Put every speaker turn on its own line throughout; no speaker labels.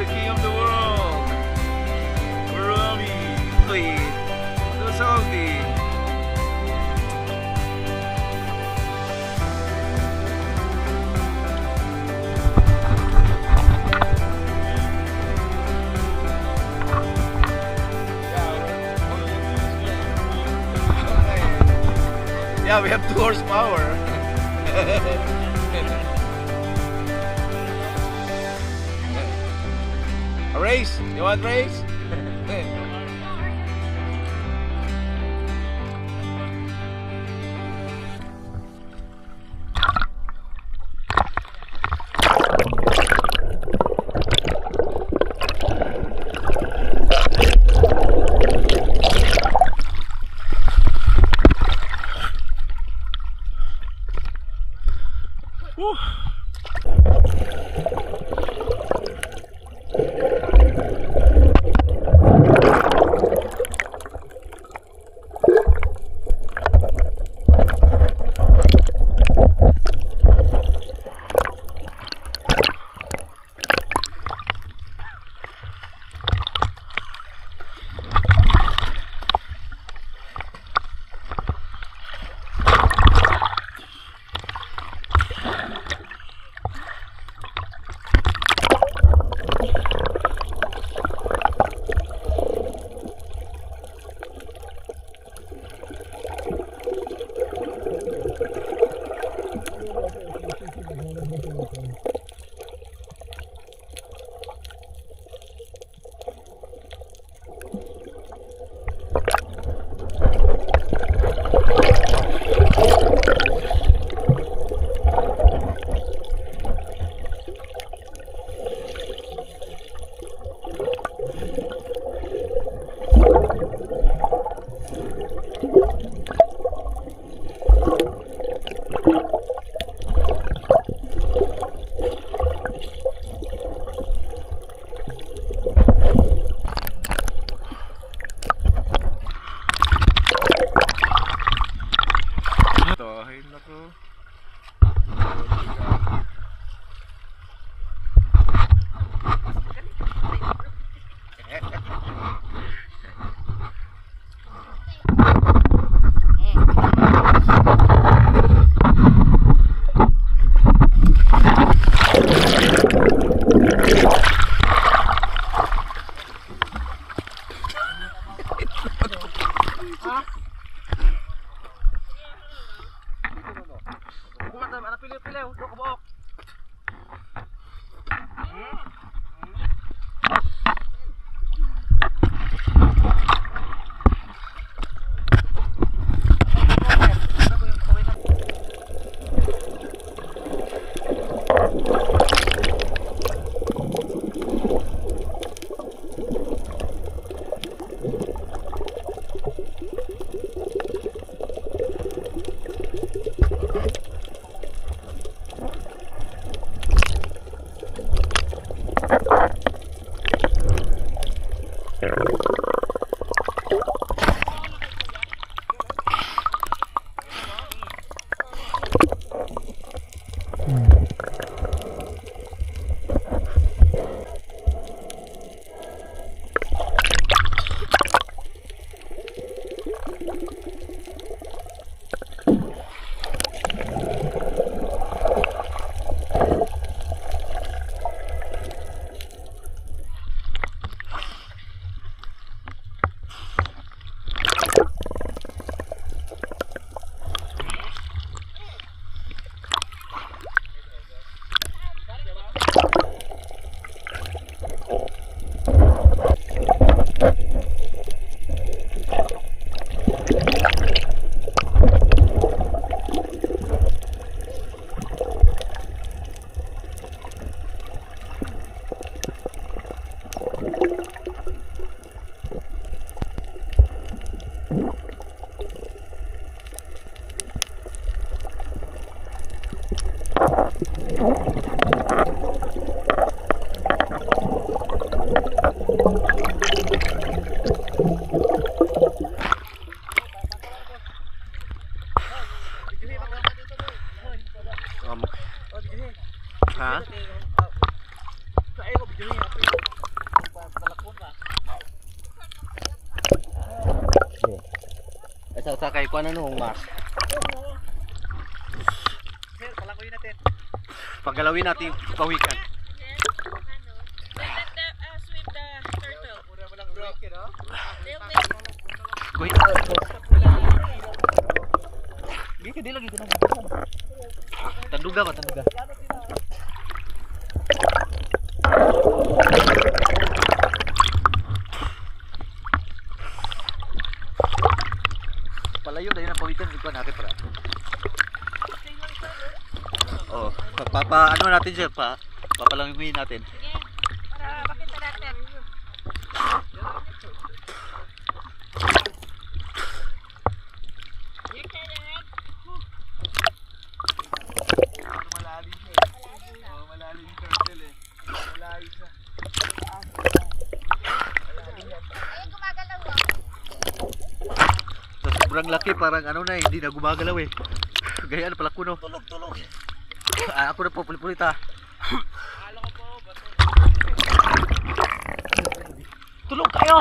king of the world. Marami. Uy, ito salty. Yeah, we have 2 horsepower. A race? You want race? Woo. Ay, naku. Pilih-pilih, udah kebok. Ha?
sa kay kuan ano mas.
Sir, palakuin natin.
Paggalawin natin pawikan.
Sweep the turtle.
Muna mo lang break, no?
Kuy. Di lagi ko na. Tanduga ba tanduga? Palayo dahil na pawikan ikaw natin para. Oh, ano natin siya pa? Papalangin natin.
Sige, para makita natin. You can it.
Malalim siya. Oh, malalim yung turtle eh. Malalim siya.
Ayun, gumagalaw ah.
Sa sobrang laki parang ano na hindi na gumagalaw eh. Gayaan pala kuno.
Tulog.
Ako na po pulit ha.
Akala ko po, bato.
Tulog kayo!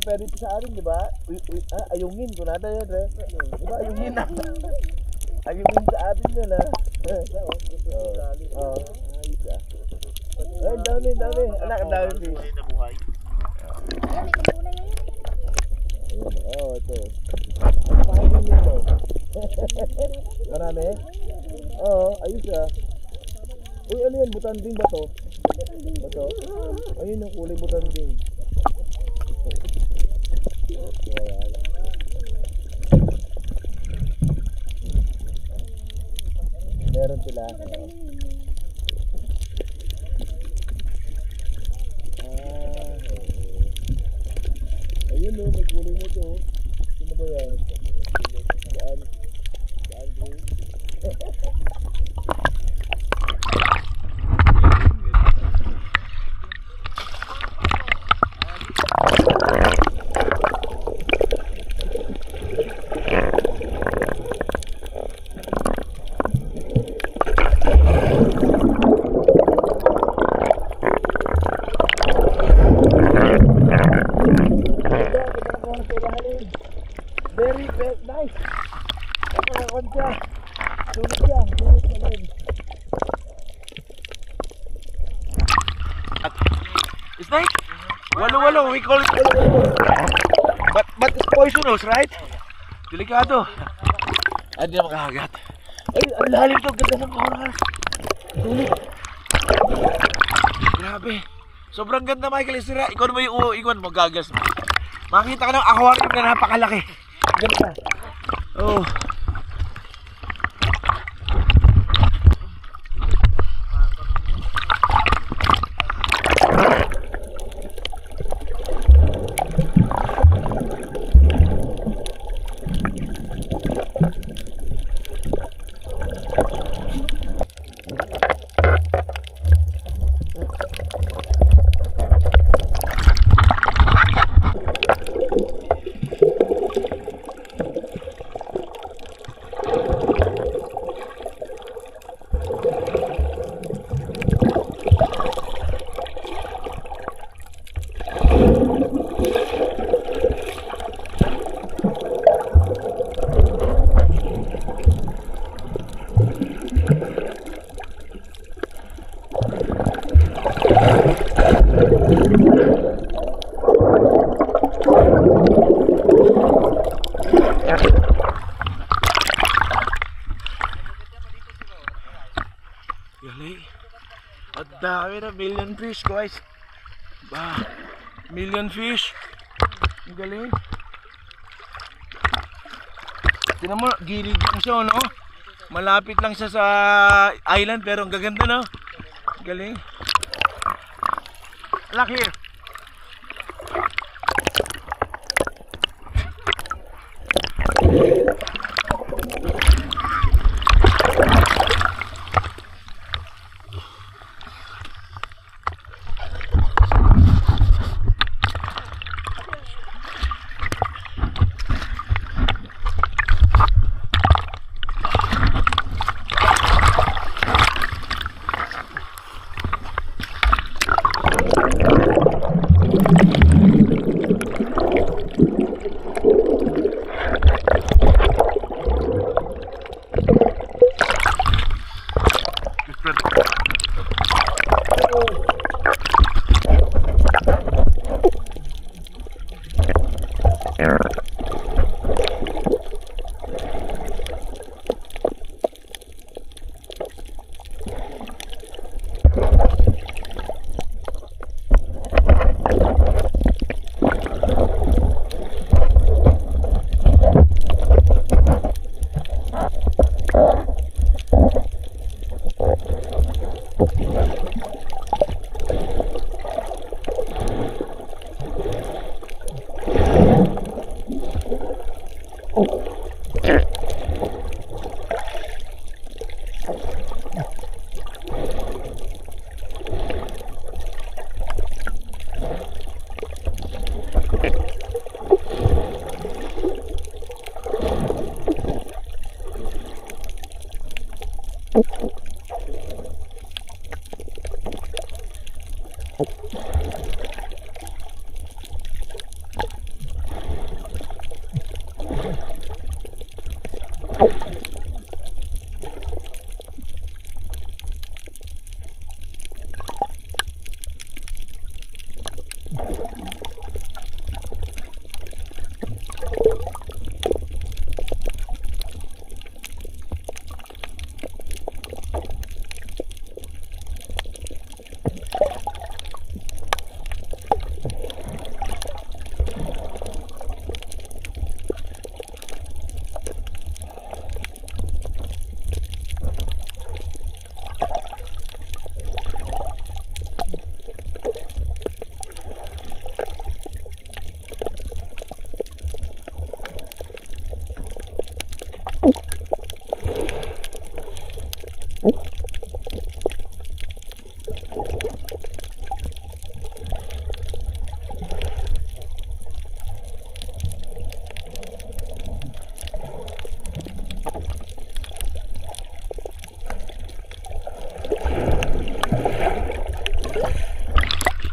Pwede sa atin, di ba? Ayungin ko nata yan, Dre. Di ba? Ayungin na. Ayungin sa atin yan, ha? Oo. Ay, dami. Anak, ang dami fish. Ayun, oo, ito. Pahagin yun, no? Marami? Oo, ayos, ha? Uy, ano yan? Butanding ba to? Bato? Ayun yung kulay butanding. Meron sila. Ayun no, may kulay mo to. Sino ba yan? Saan? Saan bro? Very nice. Nakakon siya. Sulit siya. Sulit sa loob.
Snake? Walo, we call it but it's poisonous, right? Delikado. Hindi na makahagat.
Ay, ang lalim to. Ganda ng oras. Sulit.
Grabe. Sobrang ganda, Michael Isira. Ikaw naman yung iwan mo, goggles mo. Makita ka ng aquarium na napakalaki.
Ganda.
Oh. million fish guys. Bah, million fish. Ang galing. Tingnan mo, gilid lang siya, no? Malapit lang siya sa island pero ang gaganda, no? Ang galing. Laki.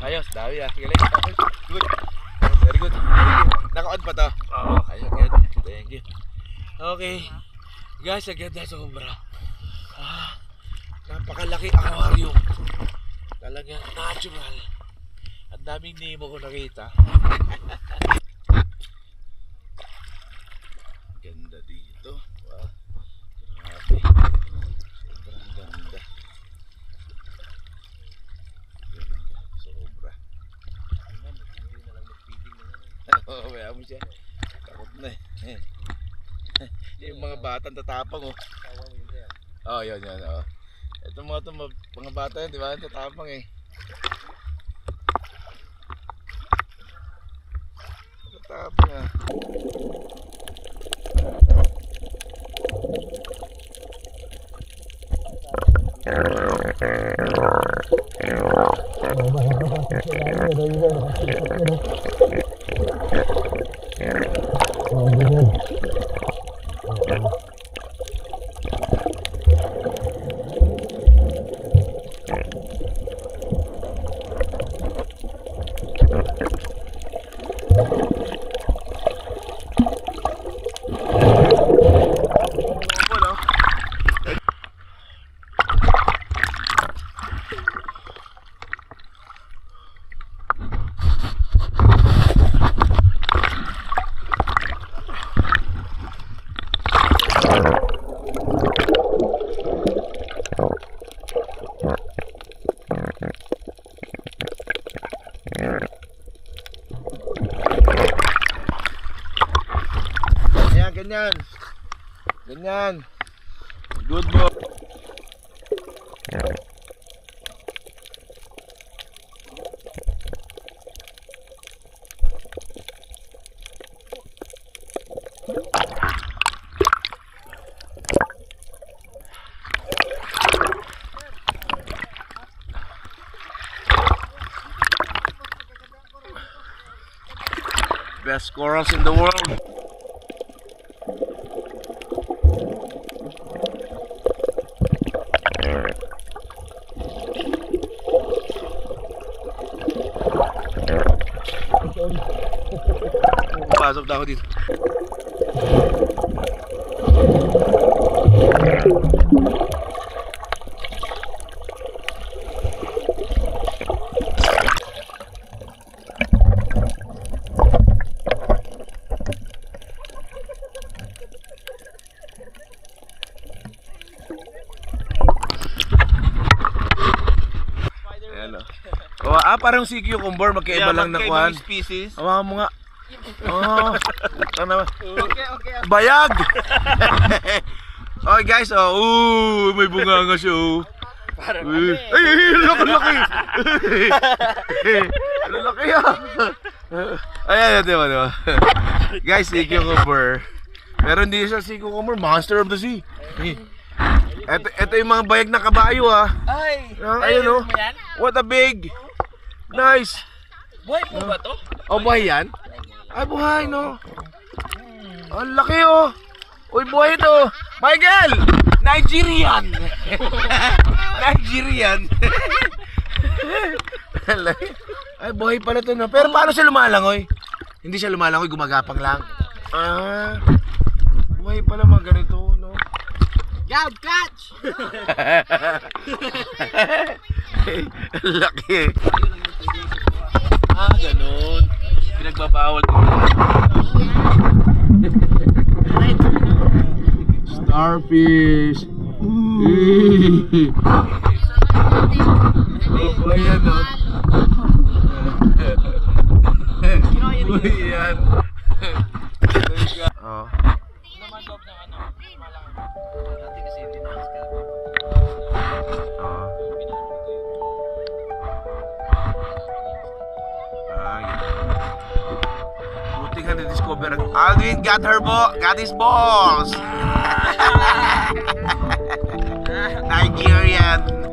Ayos, dami ah. Galing. Okay. Good. Very good. Very good. Naka-on pa to? Oo. Ayos, good. Thank you. Okay. Guys, ang ganda sobra. Napakalaki aquarium. Talagang natural. Ang daming Nemo ko nakita. Ganda dito. Wow. Grabe. Sobrang ganda. Sobra. Oo, kaya mo siya. Takot na eh. Yung mga batang tatapang oh. Oo, yun. Oh. Ito mga bata yun, di ba? Tatapang eh. Tatapang ah. ganyan. Ganyan. Good boy. Best scorers in the world. Pasok na ako dito. Ayan o. Parang si cucumber, magkaiba lang na kuhan.
species.
Hawakan mo nga. Oh, ano? Bayag! Okay guys, may bunganga siya Ay, laki! Laki ah! Ayan, diba? Guys, si cucumber. Pero hindi siya si cucumber, monster of the sea. Ito yung mga bayag na kabayo ayun what a big. Nice.
Buhay po ba to?
Buhay yan? Ay, buhay, no? Ang laki, Uy, buhay ito. Michael! Nigerian! Nigerian! Ay, buhay pala ito, no? Pero paano siya lumalangoy? Hindi siya lumalangoy, gumagapang lang. Buhay pala mga ganito, no?
Gab, catch!
Laki. Ganun. Pinagbabawal ko. Starfish. Ayan o. Ayan. Buti ka na-discover. Alvin got his balls. Nigerian.